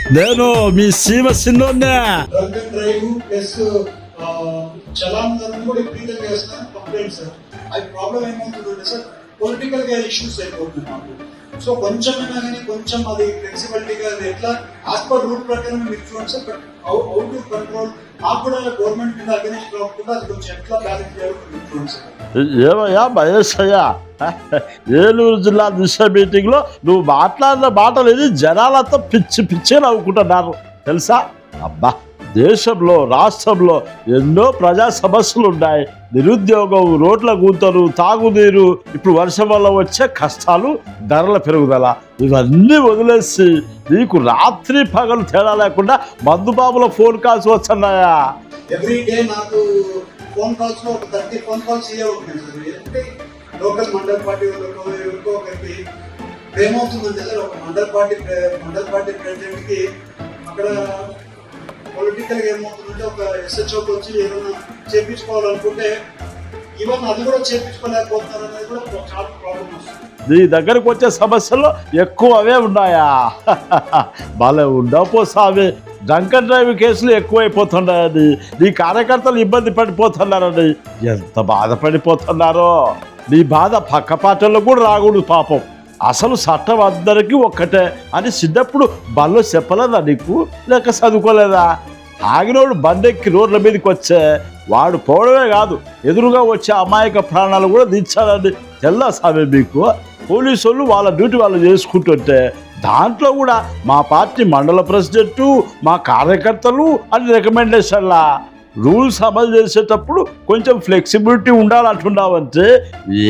నేను మీ సీమ సిన్నోన్నే. Drunk and drive plus challan కూడా విపరీతంగా వేస్తున్నారు కంప్లైంట్ సార్. అది ప్రాబ్లం ఏమవుతుందంటే సార్ పొలిటికల్ గా ఇష్యూస్ అయిపోతుంది మాకు. సో కొంచెమైనా కానీ కొంచెం అది ఫ్లెక్సిబిలిటీగా అది ఎట్లా యాజ్ పర్ రూల్ ప్రకారం మీరు చూడండి sir. But how to control నాకు కూడా గవర్నమెంట్ మీద అగెనిస్ట్ కాకుండా అది కొంచెం ఎట్లా బ్యాలెన్స్ చేయాలో మీరు చూడండి సార్. ఏమయ్యా మహేష్ అయ్యా, ఏలూరు జిల్లా దిశ మీటింగ్ లో నువ్వు మాట్లాడిన మాటలు ఇది జనాలతో పిచ్చి పిచ్చి నవ్వుకుంటున్నారు తెలుసా. అబ్బా, దేశంలో రాష్ట్రంలో ఎన్నో ప్రజా సమస్యలు ఉన్నాయి. నిరుద్యోగం, రోడ్ల గుంతలు, తాగునీరు, ఇప్పుడు వర్షం వల్ల వచ్చే కష్టాలు, ధరల పెరుగుదల, ఇవన్నీ వదిలేసి నీకు రాత్రి పగలు తేడా లేకుండా మందుబాబుల ఫోన్ కాల్స్ వస్తున్నాయా? ఎవ్రీ డే నాకు ఫోన్ కాల్స్ లో ఒక 30 ఫోన్ కాల్స్ ఇవే ఉన్నాయి సార్. లోకల్ మండల పార్టీ ఎవరికో ఒకరికి ఏమవుతుందంటే సార్, ఒక మండల పార్టీ ప్రెసిడెంట్ కి అక్కడ పొలిటికల్ ఏమవుతుందంటే ఒక ఎస్హెచ్ఓకి వచ్చి ఏదైనా చేయించుకోవాలనుకుంటే ఈవెన్ అది కూడా చేయించుకోలేకపోతున్నారు అనేది కూడా చాలా ప్రాబ్లం వస్తుంది. నీ దగ్గరకు వచ్చే సమస్యలు ఎక్కువ అవే ఉన్నాయా? భలే ఉండపో సామి. డ్రంక్ అండ్ డ్రైవ్ కేసులు ఎక్కువైపోతున్నాయని, నీ కార్యకర్తలు ఇబ్బంది పడిపోతున్నారని ఎంత బాధపడిపోతున్నారో. నీ బాధ పక్క పార్టీల్లో కూడా రాకూడదు పాపం. అసలు చట్టం అందరికీ ఒక్కటే అని చిన్నప్పుడు బల్లో చెప్పలేదా నీకు? లేక చదువుకోలేదా? ఆగినోడు బండెక్కి రోడ్ల మీదకి వచ్చే వాడు పోవడమే కాదు, ఎదురుగా వచ్చే అమాయక ప్రాణాలు కూడా దించాలని తెల్లా సామె మీకు. పోలీసు వాళ్ళు వాళ్ళ డ్యూటీ వాళ్ళు చేసుకుంటుంటే దాంట్లో కూడా మా పార్టీ మండల ప్రెసిడెంటు, మా కార్యకర్తలు అని రికమెండేషన్లా రూల్స్ అమలు చేసేటప్పుడు కొంచెం ఫ్లెక్సిబిలిటీ ఉండాలంటున్నావంటే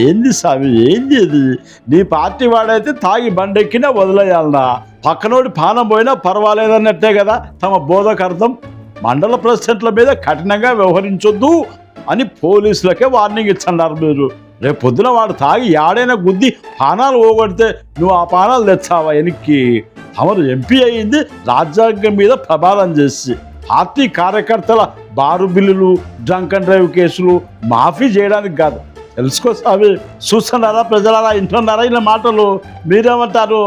ఏంది స్వామి, ఏంది ఇది? నీ పార్టీ వాడైతే తాగి బండెక్కినా వదిలేయాలనా? పక్కనోడి పానం పోయినా పర్వాలేదన్నట్టే కదా తమ బోధకు అర్థం. మండల ప్రెసిడెంట్ల మీద కఠినంగా వ్యవహరించొద్దు అని పోలీసులకే వార్నింగ్ ఇచ్చన్నారు మీరు. రేపు పొద్దున వాడు తాగి యాడైనా గుద్ది పానాలు పోగొడితే నువ్వు ఆ పానాలు తెచ్చావా వెనక్కి? తమరు ఎంపీ అయ్యింది రాజ్యాంగం మీద ప్రమాణం చేసి, పార్టీ కార్యకర్తల బారు బిల్లులు, డ్రంక్ అండ్ డ్రైవ్ కేసులు మాఫీ చేయడానికి కాదు. తెలుసుకో సామి. చూస్తున్నారా ప్రజలారా, వింటున్నారా ఇలా మాటలు? మీరేమంటారు?